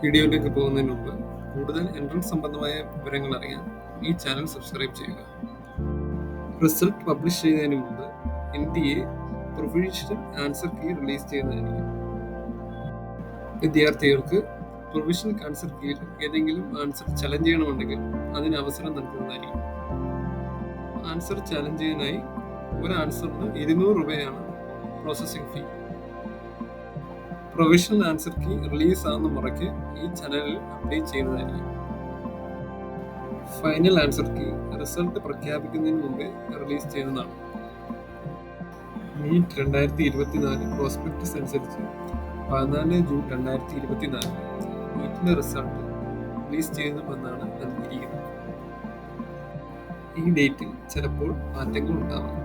വീഡിയോയിലേക്ക് പോകുന്നതിന് മുമ്പ് കൂടുതൽ എൻട്രൻസ് സംബന്ധമായ വിവരങ്ങൾ അറിയാൻ ഈ ചാനൽ സബ്സ്ക്രൈബ് ചെയ്യുക. റിസൾട്ട് പബ്ലിഷ് ചെയ്യുന്നതിന് മുമ്പ് NTA provisional answer key release ചെയ്യുന്നതായിരിക്കും. വിദ്യാർത്ഥികൾക്ക് പ്രൊവിഷണൽ ആൻസർ കീയിൽ ഏതെങ്കിലും ആൻസർ ചലഞ്ച് ചെയ്യണമെന്നുണ്ടെങ്കിൽ അതിന് അവസരം നൽകുന്നതായിരിക്കും. ആൻസർ ചലഞ്ച് ചെയ്യാനായി ഒരു ആൻസറിന് 200 രൂപയാണ് processing fee. Provisional answer key release ആകുന്ന മുറയ്ക്ക് ഈ ചാനലിൽ അപ്ഡേറ്റ് ചെയ്യുന്നതായിരിക്കും. ഫൈനൽ ആൻസർ കീ റിസൾട്ട് പ്രഖ്യാപിക്കുന്നതിന് മുമ്പേ റിലീസ് ചെയ്യുന്നതാണ്. നീറ്റ് 2024 പ്രോസ്പെക്ടസ് അനുസരിച്ച് 14 ജൂൺ 2024 നീറ്റിന്റെ റിസൾട്ട് റിലീസ് ചെയ്യുന്നുവെന്നാണ് നൽകിയിരിക്കുന്നത്. ഈ ഡേറ്റിൽ ചിലപ്പോൾ മാറ്റങ്ങൾ ഉണ്ടാവാം.